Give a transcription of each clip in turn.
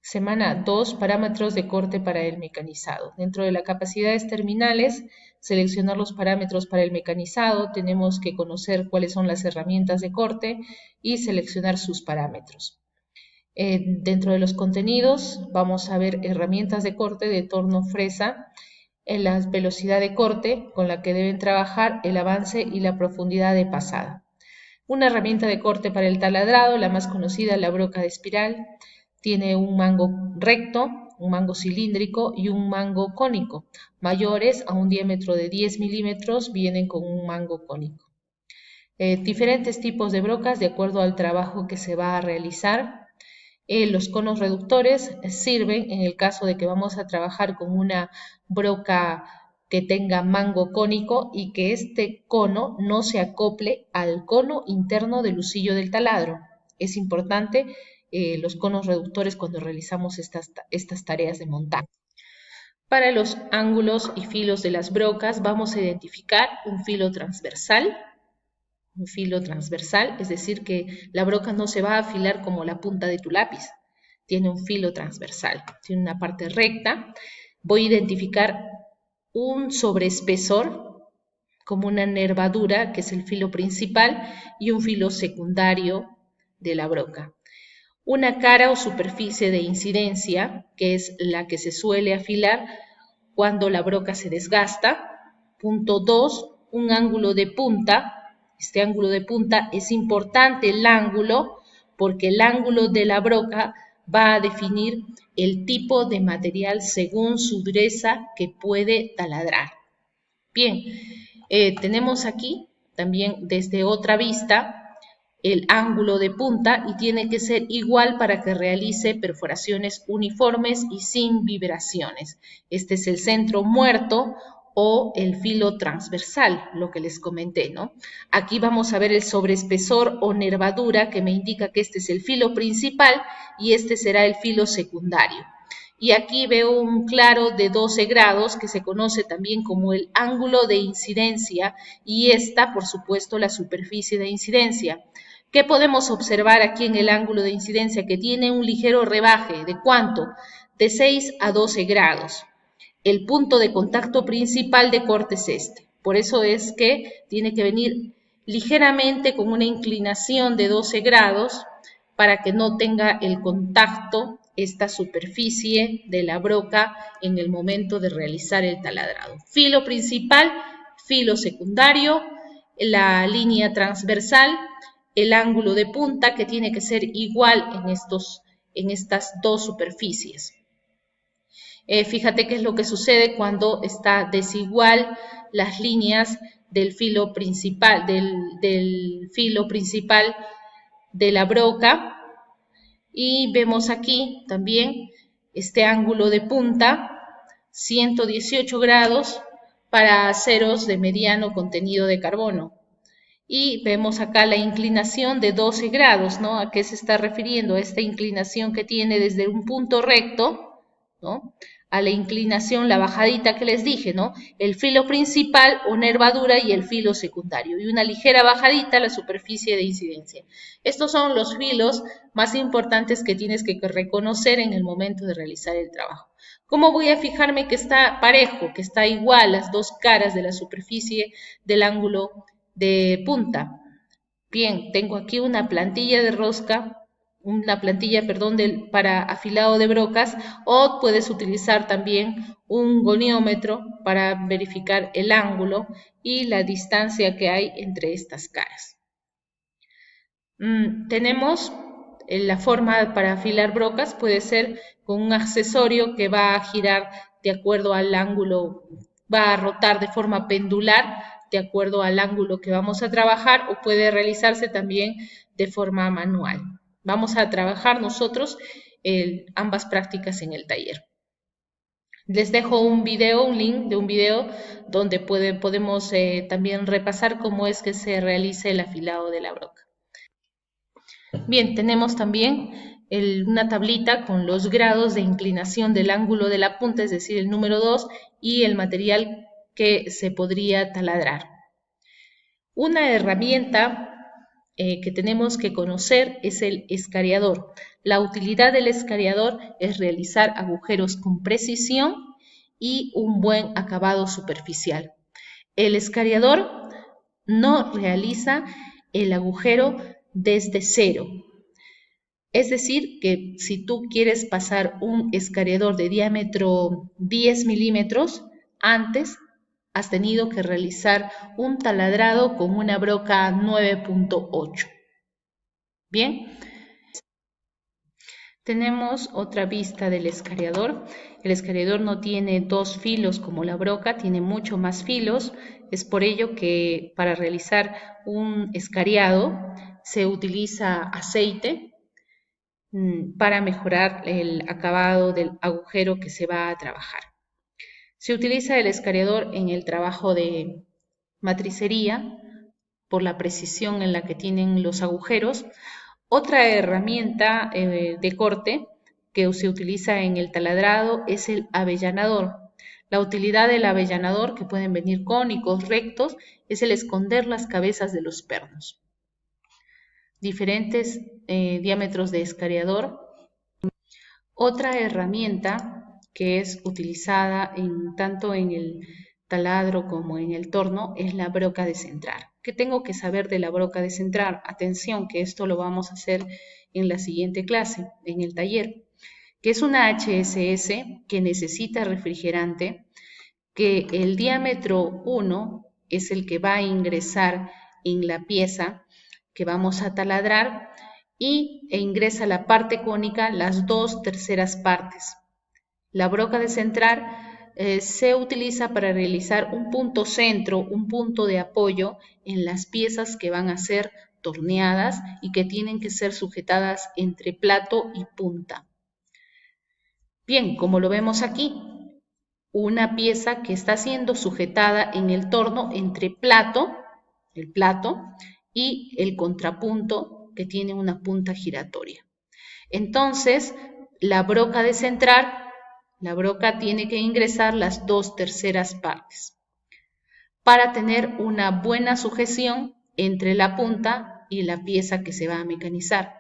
Semana 2, parámetros de corte para el mecanizado. Dentro de las capacidades terminales, seleccionar los parámetros para el mecanizado, tenemos que conocer cuáles son las herramientas de corte y seleccionar sus parámetros. Dentro de los contenidos vamos a ver herramientas de corte de torno fresa, en la velocidad de corte con la que deben trabajar, el avance y la profundidad de pasada. Una herramienta de corte para el taladrado, la más conocida, la broca de espiral, tiene un mango recto, un mango cilíndrico y un mango cónico. Mayores a un diámetro de 10 milímetros vienen con un mango cónico. Diferentes tipos de brocas de acuerdo al trabajo que se va a realizar. Los conos reductores sirven en el caso de que vamos a trabajar con una broca que tenga mango cónico y que este cono no se acople al cono interno del husillo del taladro. Es importante los conos reductores cuando realizamos estas tareas de montaje. Para los ángulos y filos de las brocas vamos a identificar un filo transversal, es decir que la broca no se va a afilar como la punta de tu lápiz, tiene un filo transversal, tiene una parte recta. Voy a identificar un sobreespesor como una nervadura, que es el filo principal, y un filo secundario de la broca. Una cara o superficie de incidencia, que es la que se suele afilar cuando la broca se desgasta. Punto 2, un ángulo de punta. Este ángulo de punta es importante el ángulo porque el ángulo de la broca va a definir el tipo de material según su dureza que puede taladrar. Bien, tenemos aquí también desde otra vista el ángulo de punta y tiene que ser igual para que realice perforaciones uniformes y sin vibraciones. Este es el centro muerto o el filo transversal, lo que les comenté, ¿no? Aquí vamos a ver el sobreespesor o nervadura que me indica que este es el filo principal y este será el filo secundario. Y aquí veo un claro de 12 grados que se conoce también como el ángulo de incidencia y esta, por supuesto, la superficie de incidencia. ¿Qué podemos observar aquí en el ángulo de incidencia? Que tiene un ligero rebaje. ¿De cuánto? De 6 a 12 grados. El punto de contacto principal de corte es este. Por eso es que tiene que venir ligeramente con una inclinación de 12 grados para que no tenga el contacto esta superficie de la broca en el momento de realizar el taladrado. Filo principal, filo secundario, la línea transversal, el ángulo de punta que tiene que ser igual en estas dos superficies. Fíjate qué es lo que sucede cuando está desigual las líneas del filo principal, del filo principal de la broca. Y vemos aquí también este ángulo de punta, 118 grados para aceros de mediano contenido de carbono. Y vemos acá la inclinación de 12 grados, ¿no? ¿A qué se está refiriendo? Esta inclinación que tiene desde un punto recto, ¿no? A la inclinación, la bajadita que les dije, ¿no? El filo principal o nervadura y el filo secundario. Y una ligera bajadita a la superficie de incidencia. Estos son los filos más importantes que tienes que reconocer en el momento de realizar el trabajo. ¿Cómo voy a fijarme que está parejo, que está igual las dos caras de la superficie del ángulo de punta? Bien, tengo aquí una plantilla de rosca, para afilado de brocas, o puedes utilizar también un goniómetro para verificar el ángulo y la distancia que hay entre estas caras. Tenemos la forma para afilar brocas, puede ser con un accesorio que va a girar de acuerdo al ángulo, va a rotar de forma pendular de acuerdo al ángulo que vamos a trabajar, o puede realizarse también de forma manual. Vamos a trabajar nosotros ambas prácticas en el taller. Les dejo un link de un video donde podemos también repasar cómo es que se realiza el afilado de la broca. Bien, tenemos también una tablita con los grados de inclinación del ángulo de la punta, es decir, el número 2, y el material que se podría taladrar. Una herramienta que tenemos que conocer es el escariador. La utilidad del escariador es realizar agujeros con precisión y un buen acabado superficial. El escariador no realiza el agujero desde cero. Es decir, que si tú quieres pasar un escariador de diámetro 10 milímetros, antes has tenido que realizar un taladrado con una broca 9.8. Bien, tenemos otra vista del escariador. El escariador no tiene dos filos como la broca, tiene mucho más filos. Es por ello que para realizar un escariado se utiliza aceite para mejorar el acabado del agujero que se va a trabajar. Se utiliza el escariador en el trabajo de matricería por la precisión en la que tienen los agujeros. Otra herramienta de corte que se utiliza en el taladrado es el avellanador. La utilidad del avellanador, que pueden venir cónicos, rectos, es el esconder las cabezas de los pernos. Diferentes diámetros de escariador. Otra herramienta que es utilizada tanto en el taladro como en el torno es la broca de centrar. ¿Qué tengo que saber de la broca de centrar? Atención, que esto lo vamos a hacer en la siguiente clase, en el taller, que es una HSS que necesita refrigerante, que el diámetro 1 es el que va a ingresar en la pieza que vamos a taladrar e ingresa la parte cónica las 2/3 partes. La broca de centrar se utiliza para realizar un punto centro, un punto de apoyo en las piezas que van a ser torneadas y que tienen que ser sujetadas entre plato y punta. Bien, como lo vemos aquí, una pieza que está siendo sujetada en el torno entre el plato, y el contrapunto que tiene una punta giratoria. Entonces, la broca de centrar, la broca tiene que ingresar las 2/3 partes para tener una buena sujeción entre la punta y la pieza que se va a mecanizar.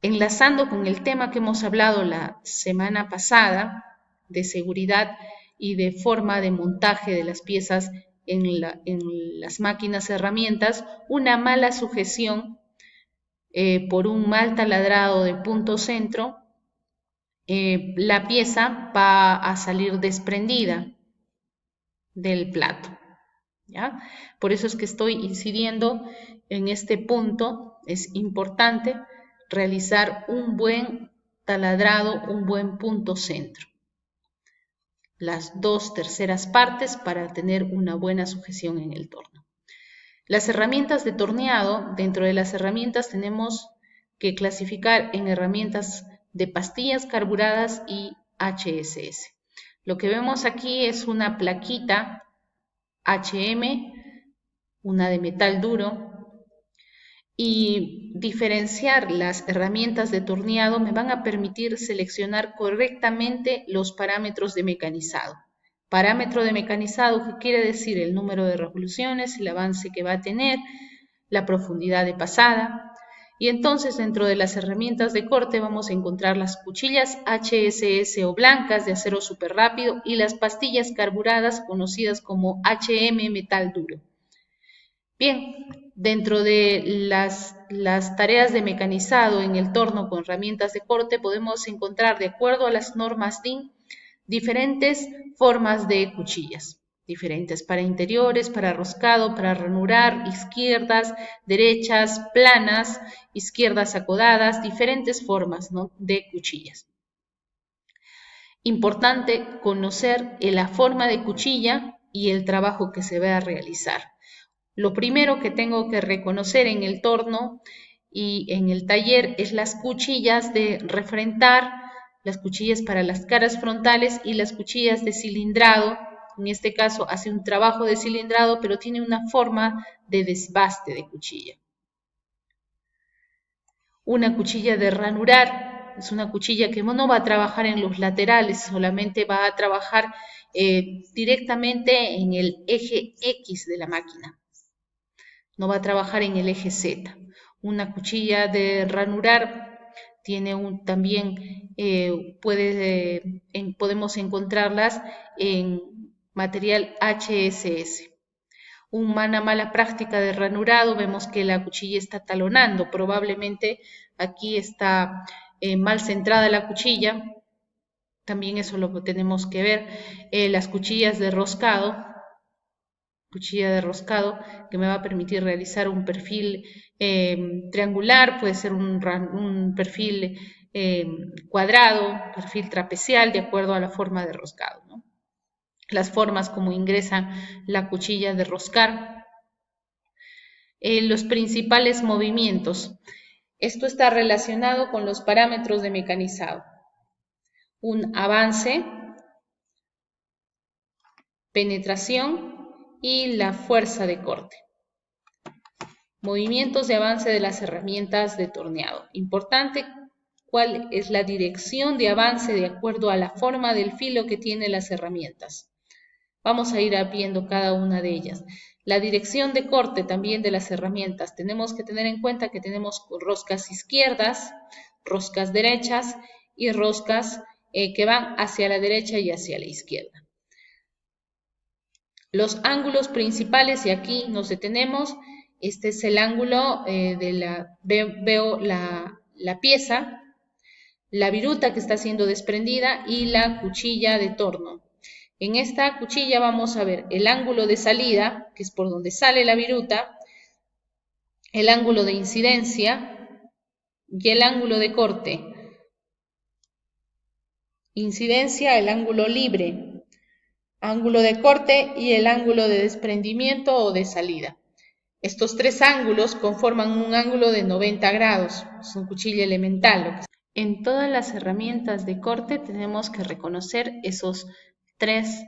Enlazando con el tema que hemos hablado la semana pasada de seguridad y de forma de montaje de las piezas en las máquinas herramientas, una mala sujeción por un mal taladrado de punto centro, la pieza va a salir desprendida del plato, ¿ya? Por eso es que estoy incidiendo en este punto. Es importante realizar un buen taladrado, un buen punto centro. Las 2/3 partes para tener una buena sujeción en el torno. Las herramientas de torneado, dentro de las herramientas tenemos que clasificar en herramientas de pastillas carburadas y HSS. Lo que vemos aquí es una plaquita HM, una de metal duro, y diferenciar las herramientas de torneado me van a permitir seleccionar correctamente los parámetros de mecanizado. Parámetro de mecanizado, que quiere decir el número de revoluciones, el avance que va a tener, la profundidad de pasada. Y entonces dentro de las herramientas de corte vamos a encontrar las cuchillas HSS o blancas de acero súper rápido y las pastillas carburadas conocidas como HM metal duro. Bien, dentro de las tareas de mecanizado en el torno con herramientas de corte podemos encontrar, de acuerdo a las normas DIN, diferentes formas de cuchillas, diferentes para interiores, para roscado, para ranurar, izquierdas, derechas, planas, izquierdas acodadas, diferentes formas, ¿no?, de cuchillas. Importante conocer la forma de cuchilla y el trabajo que se va a realizar. Lo primero que tengo que reconocer en el torno y en el taller es las cuchillas de refrentar, las cuchillas para las caras frontales y las cuchillas de cilindrado. En este caso hace un trabajo de cilindrado, pero tiene una forma de desbaste de cuchilla. Una cuchilla de ranurar es una cuchilla que no va a trabajar en los laterales, solamente va a trabajar directamente en el eje X de la máquina. no va a trabajar en el eje Z. Una cuchilla de ranurar tiene también podemos encontrarlas en material HSS. Una mala práctica de ranurado, vemos que la cuchilla está talonando, probablemente aquí está mal centrada la cuchilla, también eso lo tenemos que ver. Las cuchillas de roscado, cuchilla de roscado que me va a permitir realizar un perfil triangular, puede ser un perfil cuadrado, perfil trapecial, de acuerdo a la forma de roscado, ¿no? Las formas como ingresa la cuchilla de roscar, los principales movimientos. Esto está relacionado con los parámetros de mecanizado. Un avance, penetración y la fuerza de corte. Movimientos de avance de las herramientas de torneado. Importante, cuál es la dirección de avance de acuerdo a la forma del filo que tienen las herramientas. Vamos a ir viendo cada una de ellas. La dirección de corte también de las herramientas. Tenemos que tener en cuenta que tenemos roscas izquierdas, roscas derechas y roscas que van hacia la derecha y hacia la izquierda. Los ángulos principales, y aquí nos detenemos, este es el ángulo veo la pieza, la viruta que está siendo desprendida y la cuchilla de torno. En esta cuchilla vamos a ver el ángulo de salida, que es por donde sale la viruta, el ángulo de incidencia y el ángulo de corte. Incidencia, el ángulo libre, ángulo de corte y el ángulo de desprendimiento o de salida. Estos tres ángulos conforman un ángulo de 90 grados, es un cuchillo elemental. En todas las herramientas de corte tenemos que reconocer esos tres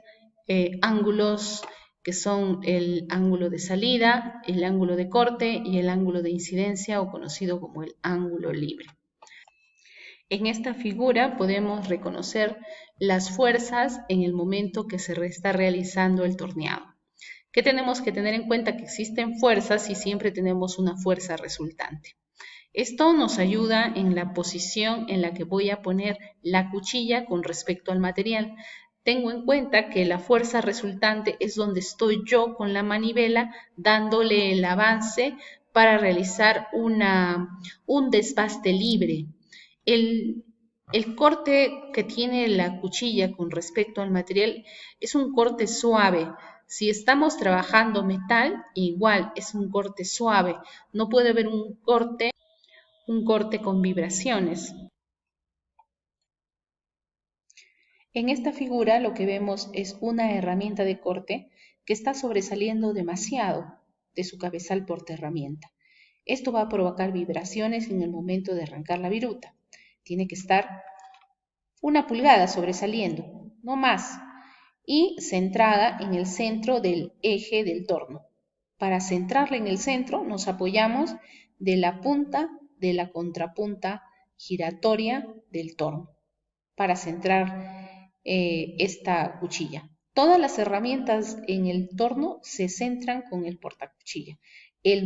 ángulos que son el ángulo de salida, el ángulo de corte y el ángulo de incidencia o conocido como el ángulo libre. En esta figura podemos reconocer las fuerzas en el momento que se está realizando el torneado. ¿Qué tenemos que tener en cuenta? Que existen fuerzas y siempre tenemos una fuerza resultante. Esto nos ayuda en la posición en la que voy a poner la cuchilla con respecto al material. Tengo en cuenta que la fuerza resultante es donde estoy yo con la manivela dándole el avance para realizar un desbaste libre. El corte que tiene la cuchilla con respecto al material es un corte suave. Si estamos trabajando metal, igual es un corte suave. No puede haber un corte con vibraciones. En esta figura lo que vemos es una herramienta de corte que está sobresaliendo demasiado de su cabezal portaherramienta. Esto va a provocar vibraciones en el momento de arrancar la viruta. Tiene que estar 1 pulgada sobresaliendo, no más, y centrada en el centro del eje del torno. Para centrarla en el centro nos apoyamos de la punta de la contrapunta giratoria del torno para centrar esta cuchilla. Todas las herramientas en el torno se centran con el portacuchilla. En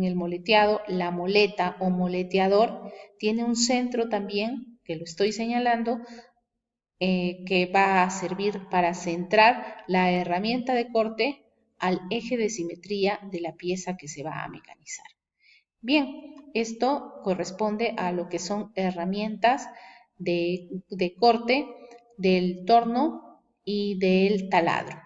el moleteado, la moleta o moleteador tiene un centro también, que lo estoy señalando, que va a servir para centrar la herramienta de corte al eje de simetría de la pieza que se va a mecanizar. Bien, esto corresponde a lo que son herramientas de corte del torno y del taladro.